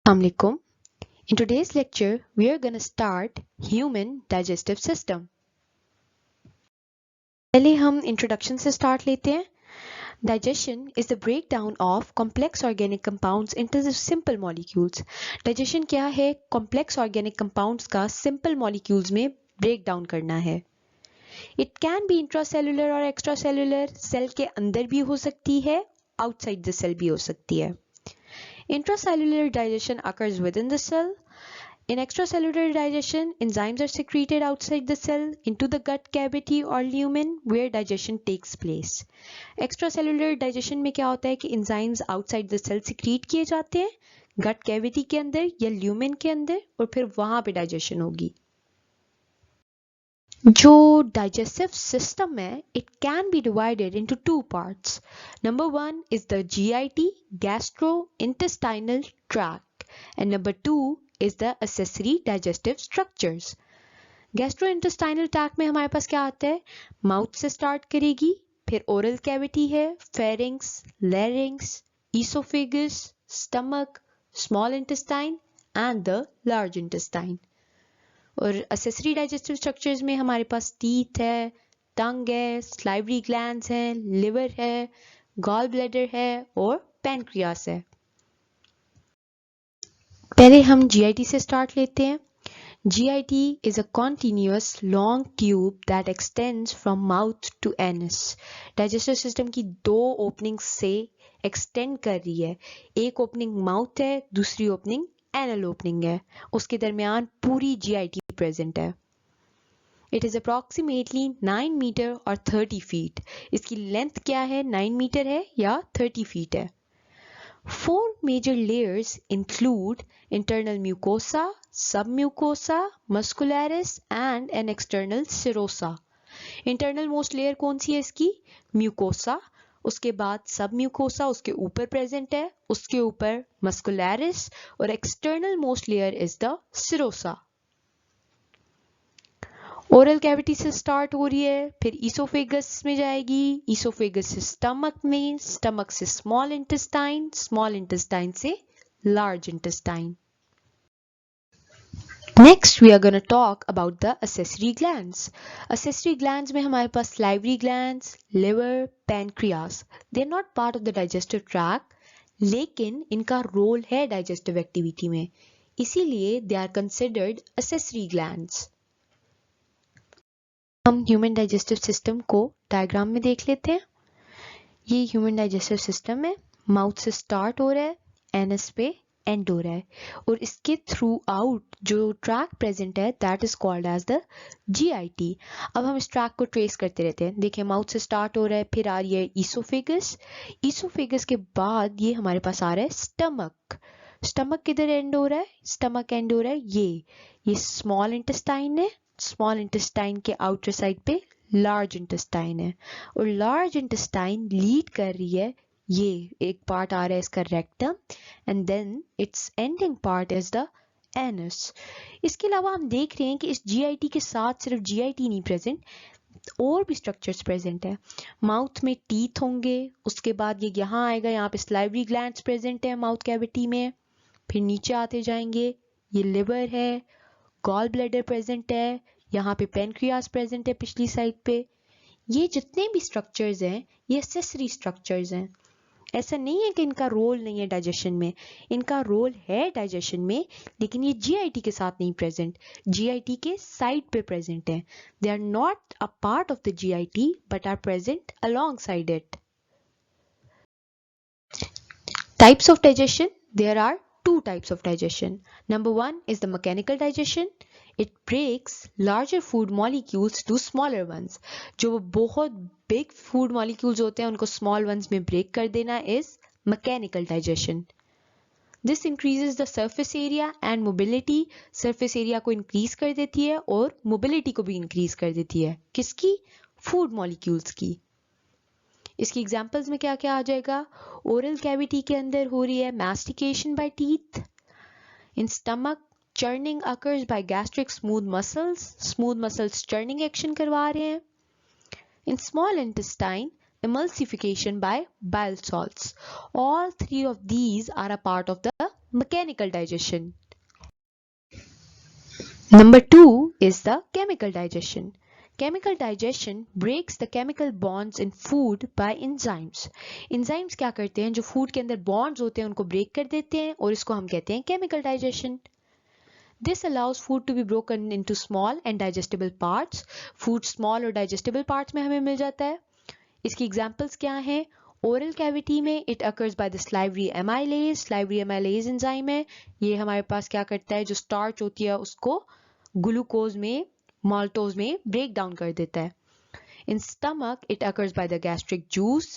Assalamualaikum. In today's lecture, we are going to start human digestive system. पहले हम introduction से start लेते हैं. Digestion is the breakdown of complex organic compounds into the simple molecules. Digestion क्या है? Complex organic compounds का simple molecules में breakdown करना है. It can be intracellular और extracellular. Cell के अंदर भी हो सकती है, outside the cell भी हो सकती है. Intracellular digestion occurs within the cell. In extracellular digestion, enzymes are secreted outside the cell into the gut cavity or lumen where digestion takes place. Extracellular digestion में क्या होता है कि enzymes outside the cell secrete किए जाते हैं gut cavity के अंदर या lumen के अंदर और फिर वहां पे digestion होगी. जो digestive system है, it can be divided into two parts. Number one is the GIT, gastrointestinal tract, and number two is the accessory digestive structures. Gastrointestinal tract में हमारे पास क्या आता है? Mouth से start करेगी, फिर oral cavity है, pharynx, larynx, esophagus, stomach, small intestine and the large intestine. और accessory digestive structures में हमारे पास teeth है, tongue है, salivary glands हैं, liver है, gall bladder है और pancreas है. पहले हम GIT से start लेते हैं. GIT is a continuous long tube that extends from mouth to anus. Digestive system की दो openings से extend कर रही है. एक opening mouth है, दूसरी opening anal opening है. उसके दरमियान पूरी GIT present है. It is approximately 9 meter और 30 feet. इसकी length क्या है? 9 meter है या 30 feet है. Four major layers include internal mucosa, submucosa, muscularis and an external serosa. Internal most layer कौन सी है इसकी? Mucosa. उसके बाद submucosa उसके ऊपर present है, उसके ऊपर muscularis और external most layer is the serosa. Oral cavity से स्टार्ट हो रही है, फिर ईसोफेगस में जाएगी, ईसोफेगस से स्टमक में, स्टमक से स्मॉल इंटेस्टाइन, स्मॉल इंटेस्टाइन से large intestine. Next we are gonna talk about the accessory glands. Accessory glands में हमारे पास salivary glands, liver, pancreas. They are not part of the digestive tract, लेकिन इनका role है digestive activity में, इसीलिए they are considered accessory glands. हम human digestive system को diagram में देख लेते हैं. ये ह्यूमन डाइजेस्टिव सिस्टम है. माउथ से स्टार्ट हो रहा है, एनस पे एंड हो रहा है और इसके थ्रू आउट जो ट्रैक प्रेजेंट है that is called as the GIT. अब हम इस ट्रैक को ट्रेस करते रहते हैं. देखिए माउथ से स्टार्ट हो रहा है, फिर आ रही है ईसोफेगस. ईसोफेगस के बाद ये हमारे पास आ रहा है स्टमक. स्टमक किधर एंड हो रहा है? स्टमक एंड हो रहा है ये स्मॉल इंटेस्टाइन है. स्मॉल इंटेस्टाइन के आउटर साइड पे लार्ज इंटेस्टाइन है और लार्ज इंटेस्टाइन लीड कर रही है. ये एक पार्ट आ रहा है इसका rectum and then it's ending part is the anus. इसके अलावा हम देख रहे हैं कि इस GIT के साथ सिर्फ GIT नहीं प्रेजेंट, और भी स्ट्रक्चर्स प्रेजेंट है. माउथ में टीथ होंगे, उसके बाद ये यहाँ आएगा, यहाँ पे स्लाइवरी ग्लैंड्स प्रेजेंट है माउथ कैविटी में. फिर नीचे आते जाएंगे, ये लिवर है, गॉल ब्लैडर प्रेजेंट है, यहाँ पे पेनक्रियास प्रेजेंट है पिछली साइड पे. ये जितने भी स्ट्रक्चर्स हैं ये एक्सेसरी स्ट्रक्चर्स हैं. ऐसा नहीं है कि इनका रोल नहीं है डाइजेशन में, इनका रोल है डाइजेशन में, लेकिन ये GIT के साथ नहीं प्रेजेंट, GIT के साइड पे प्रेजेंट है. They are not a part of the GIT but are present alongside it. Types of digestion. There are two types of digestion. Number one is the mechanical digestion. It breaks larger food molecules to smaller ones. जो बहुत big food molecules होते हैं उनको small ones में break कर देना is mechanical digestion. This increases the surface area and mobility. Surface area को increase कर देती है और mobility को भी increase कर देती है. किसकी? Food molecules की. इसकी एग्जांपल्स में क्या क्या आ जाएगा? ओरल कैविटी के अंदर हो रही है mastication by teeth. In stomach churning occurs by gastric smooth muscles churning action करवा रहे हैं. In small intestine emulsification by bile salts. All three of these are a part of the mechanical digestion. Number 2 is the chemical digestion. Chemical digestion breaks the chemical bonds in food by enzymes. Enzymes क्या करते हैं, जो food के अंदर bonds होते हैं उनको break कर देते हैं और इसको हम कहते हैं chemical digestion. This allows food to be broken into small and digestible parts. Food small और digestible parts में हमें मिल जाता है. इसकी examples क्या हैं? ओरल कैविटी में it occurs by the salivary amylase. Salivary amylase enzyme है. ये हमारे पास क्या करता है, जो स्टार्च होती है उसको ग्लूकोज में, माल्टोज में ब्रेक डाउन कर देता है. In stomach it occurs by the gastric juice.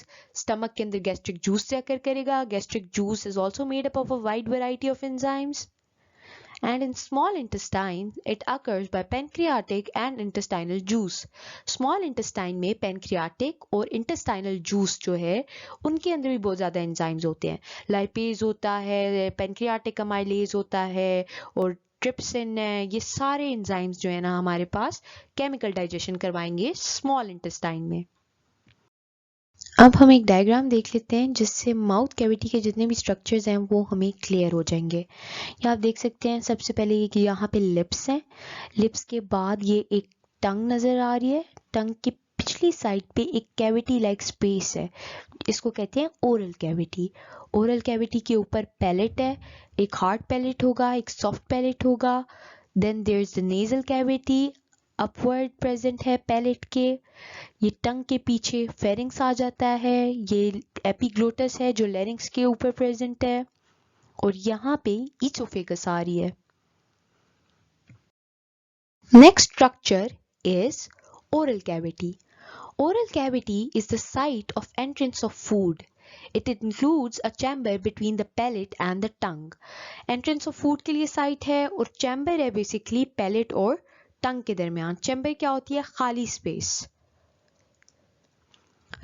Stomach के अंदर gastric juice से occur करेगा. Gastric juice is also made up of a wide variety of enzymes. And in small intestine it occurs by pancreatic and intestinal juice. Small intestine में pancreatic और intestinal juice जो है उनके अंदर भी बहुत ज़्यादा enzymes होते हैं. Lipase होता है, pancreatic amylase होता है और ट्रिप्सिन है. ये सारे enzymes जो है ना हमारे पास chemical digestion करवाएंगे small intestine में. अब हम एक डायग्राम देख लेते हैं जिससे माउथ कैविटी के जितने भी स्ट्रक्चर्स हैं वो हमें क्लियर हो जाएंगे. यहाँ आप देख सकते हैं सबसे पहले ये कि यहाँ पे लिप्स हैं. लिप्स के बाद ये एक टंग नज़र आ रही है. टंग की पिछली साइड पे एक कैविटी लाइक स्पेस है, इसको कहते हैं ओरल कैविटी. ओरल कैविटी के ऊपर पैलेट है. एक हार्ड पैलेट होगा, एक सॉफ्ट पैलेट होगा. Then there is the nasal cavity, upward present है पैलेट के. ये टंग के पीछे फेरिंग्स आ जाता है. ये एपिग्लोटस है जो लैरिंक्स के ऊपर प्रेजेंट है और यहाँ पे ईसोफेगस आ रही है. Next structure is oral cavity. Oral cavity is the site of entrance of food. It includes a chamber between the palate and the tongue. Entrance of food के लिए site है और chamber है basically palate और tongue के दरमियान. Chamber क्या होती है? खाली space.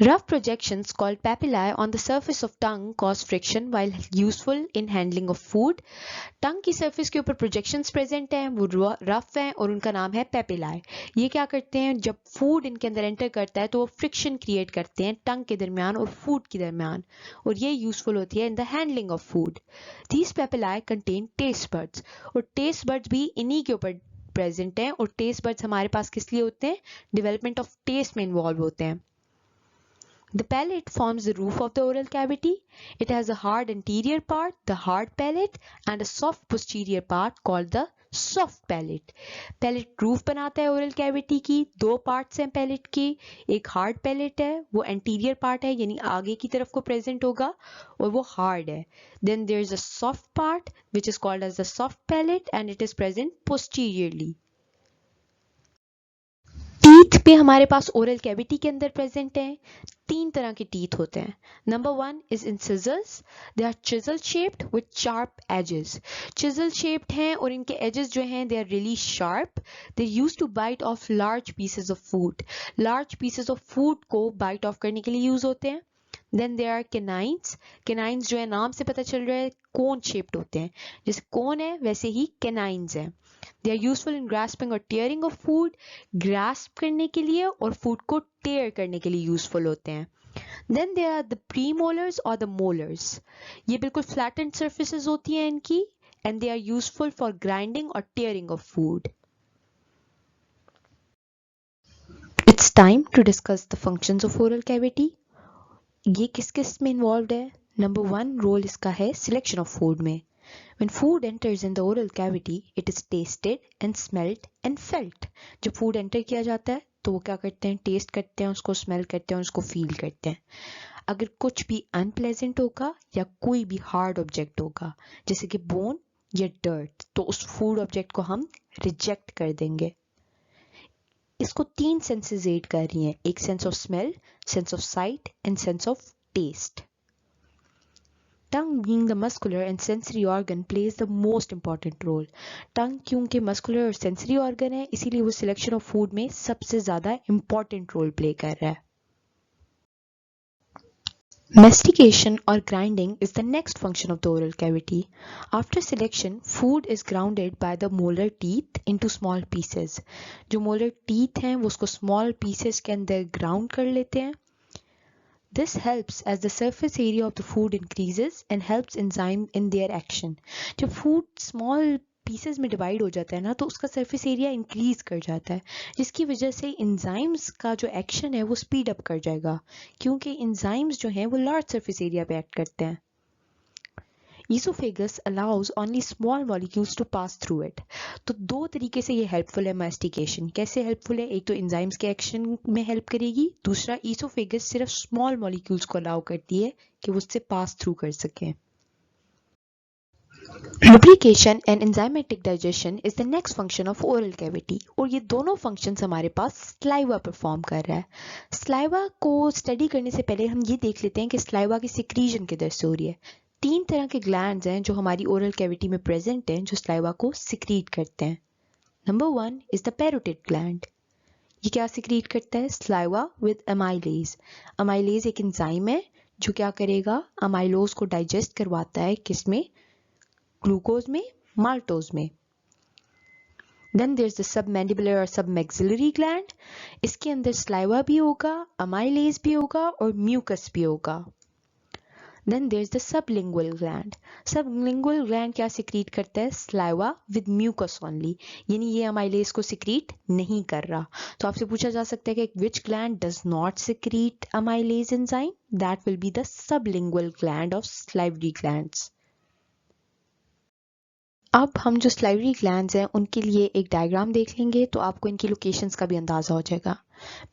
Rough projections called papillae on the surface of tongue cause friction while useful in handling of food. Tongue की surface के ऊपर projections present हैं, वो rough हैं और उनका नाम है papillae. ये क्या करते हैं, जब food इनके अंदर enter करता है तो वो friction create करते हैं tongue के दरमियान और food के दरमियान और ये useful होती है in the handling of food. These papillae contain taste buds और taste buds भी इन्हीं के ऊपर present हैं और taste buds हमारे पास किस लिए होते हैं? Development of taste में involve होते हैं. The palate forms the roof of the oral cavity. It has a hard anterior part, the hard palate, and a soft posterior part called the soft palate. Palate roof बनाता है oral cavity की. दो parts हैं palate की. एक hard palate है, वो anterior part है यानी आगे की तरफ को present होगा और वो hard है. Then there is a soft part which is called as the soft palate and it is present posteriorly. Teeth पे हमारे पास ओरल कैविटी के अंदर प्रेजेंट हैं. तीन तरह के टीथ होते हैं. Number 1 is incisors. They are chisel shaped with sharp edges. Chisel shaped हैं और इनके एजेस जो हैं they are really sharp. They use to bite off large pieces of food. Large pieces of food को bite off करने के लिए use होते हैं. Then there are canines. Canines जो है नाम से पता चल रहा है कोन शेप्ड होते हैं. जैसे कोन है वैसे ही कैनाइन्स हैं. They are useful in grasping or tearing of food. grasp करने के लिए और food को tear करने के लिए useful होते हैं. Then there are the premolars or the molars. ये बिल्कुल flattened surfaces होती हैं इनकी and they are useful for grinding or tearing of food. It's time to discuss the functions of oral cavity. ये किस किस में involved है? Number 1 role इसका है selection of food में. When food enters in the oral cavity, it is tasted and smelt and felt. जब food enter किया जाता है तो वो क्या करते हैं? टेस्ट करते हैं उसको, स्मेल करते हैं उसको, फील करते हैं. अगर कुछ भी अनप्लेजेंट होगा या कोई भी हार्ड ऑब्जेक्ट होगा जैसे कि बोन या डर्ट तो उस फूड ऑब्जेक्ट को हम रिजेक्ट कर देंगे. इसको तीन सेंसेस एड कर रही हैं. एक sense of smell, sense of sight and sense of taste. Tongue being the muscular and sensory organ plays the most important role. Tongue क्योंकि muscular और sensory organ है इसीलिए वो selection of food में सबसे ज़्यादा important role play कर रहा है. Mastication or grinding is the next function of the oral cavity. After selection, food is grounded by the molar teeth into small pieces. जो molar teeth हैं वो उसको small pieces के अंदर ground कर लेते हैं. This helps as the surface area of the food increases and helps enzyme in their action. जब food small pieces में divide हो जाता है ना तो उसका surface area increase कर जाता है, जिसकी वजह से enzymes का जो action है वो speed up कर जाएगा, क्योंकि enzymes जो हैं वो large surface area पे act करते हैं. Esophagus allows only small molecules to pass through it. तो दो तरीके से ये हेल्पफुल है मास्टिकेशन. कैसे हेल्पफुल है? एक तो एंजाइम्स के एक्शन में हेल्प करेगी, दूसरा ईसोफेगस सिर्फ स्मॉल मॉलिक्यूल्स को अलाउ करती है कि वो उससे पास थ्रू कर सकें. Lubrication and enzymatic digestion is the next function of oral cavity. और ये दोनों functions हमारे पास saliva परफॉर्म कर रहा है. Saliva को स्टडी करने से पहले हम ये देख लेते हैं कि saliva की secretion किधर से हो रही है. तीन तरह के ग्लैंड्स हैं जो हमारी ओरल कैविटी में प्रेजेंट हैं जो स्लाइवा को सिक्रीट करते हैं. Number 1 is the parotid gland. ये क्या सिक्रीट करता है? Saliva with amylase. अमाइलेज एक एंजाइम है जो क्या करेगा? अमाइलोज को डाइजेस्ट करवाता है. किसमें? ग्लूकोज में, माल्टोज में. Then there is the submandibular और सबमैक्सिलरी ग्लैंड. इसके अंदर स्लाइवा भी होगा, अमाइलेज भी होगा और म्यूकस भी होगा. Then there's the sublingual gland. Sublingual gland क्या secrete करता है? Saliva with mucus only. यानी ये amylase को secrete नहीं कर रहा. तो आपसे पूछा जा सकता है कि which gland does not secrete amylase enzyme? That will be the sublingual gland of salivary glands. अब हम जो salivary glands हैं उनके लिए एक डायग्राम देख लेंगे तो आपको इनकी लोकेशंस का भी अंदाजा हो जाएगा.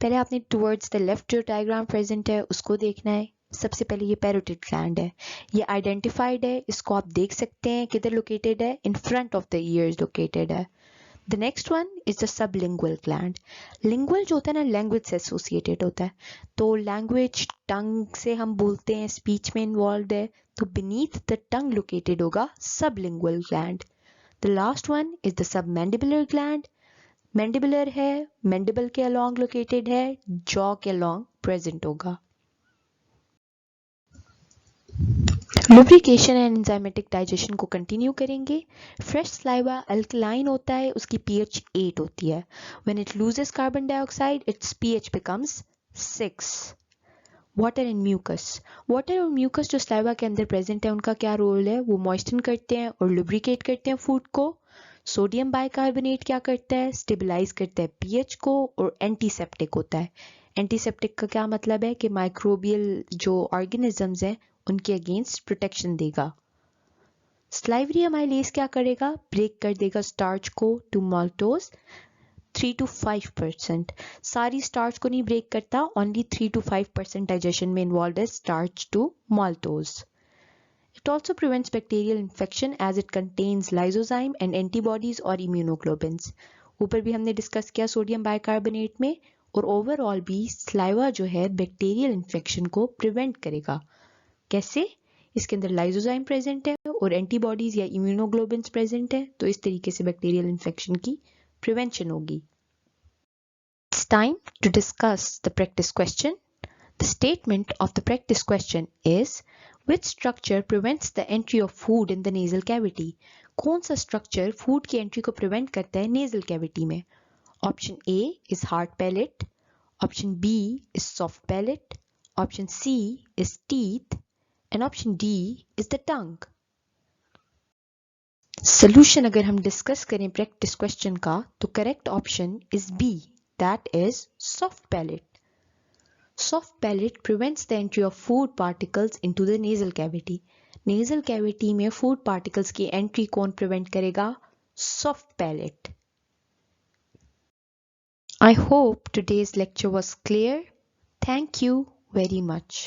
पहले आपने towards the left जो डायग्राम प्रेजेंट है उसको देखना है. सबसे पहले ये पैरोटिड ग्लैंड है. ये आइडेंटिफाइड है, इसको आप देख सकते हैं किधर लोकेटेड है? In front of the ears located है. The next one is the sublingual gland. Lingual जो होता है ना लैंग्वेज से एसोसिएटेड होता है. तो लैंग्वेज टंग से हम बोलते हैं, स्पीच में इन्वॉल्व है, तो बीनीथ द टंग लोकेटेड होगा sublingual gland. The last one is the submandibular gland. Mandibular है, मैंडिबल के अलॉन्ग लोकेटेड है, जॉ के अलॉन्ग प्रेजेंट होगा. लुब्रिकेशन एंड एंजाइमेटिक डाइजेशन को कंटिन्यू करेंगे. फ्रेश स्लाइवा अल्कलाइन होता है, उसकी pH 8 होती है. When it loses carbon dioxide it's pH becomes 6. Water and mucus. Water और म्यूकस जो स्लाइवा के अंदर प्रेजेंट है उनका क्या रोल है? वो मॉइस्टन करते हैं और लुब्रिकेट करते हैं फूड को. सोडियम बाइकार्बोनेट क्या करता है? स्टेबलाइज करता है pH को और एंटीसेप्टिक होता है. एंटीसेप्टिक का क्या मतलब है? कि माइक्रोबियल जो ऑर्गेनिजम्स हैं उनके अगेंस्ट प्रोटेक्शन देगा. स्लाइवरी अमाइलेज क्या करेगा? ब्रेक कर देगा स्टार्च को टू माल्टोज 3 to 5%. सारी स्टार्च को नहीं ब्रेक करता, ओनली 3 to 5% डाइजेशन में इन्वॉल्व है starch to maltose. It also prevents bacterial infection as it contains lysozyme and antibodies और इम्यूनोग्लोबिन्स. ऊपर भी हमने डिस्कस किया सोडियम बाइकार्बोनेट में. और ओवरऑल भी स्लाइवा जो है बैक्टीरियल इन्फेक्शन को प्रिवेंट करेगा. कैसे? इसके अंदर लाइजोजाइम प्रेजेंट है और एंटीबॉडीज या इम्यूनोग्लोबिन्स प्रेजेंट है, तो इस तरीके से बैक्टीरियल इन्फेक्शन की प्रिवेंशन होगी. It's time to discuss the practice question. The statement of the practice question is which structure prevents the entry of food in the nasal cavity? कौन सा structure food की entry को prevent करता है nasal cavity में? Option A is hard palate, option B is soft palate, option C is teeth, and option D is the tongue. Solution अगर हम discuss करें प्रैक्टिस क्वेश्चन का तो correct option is B, that is soft palate. Soft palate prevents the entry of food particles into the nasal cavity. Nasal cavity में food particles की entry कौन prevent करेगा? Soft palate. I hope today's lecture was clear. Thank you very much.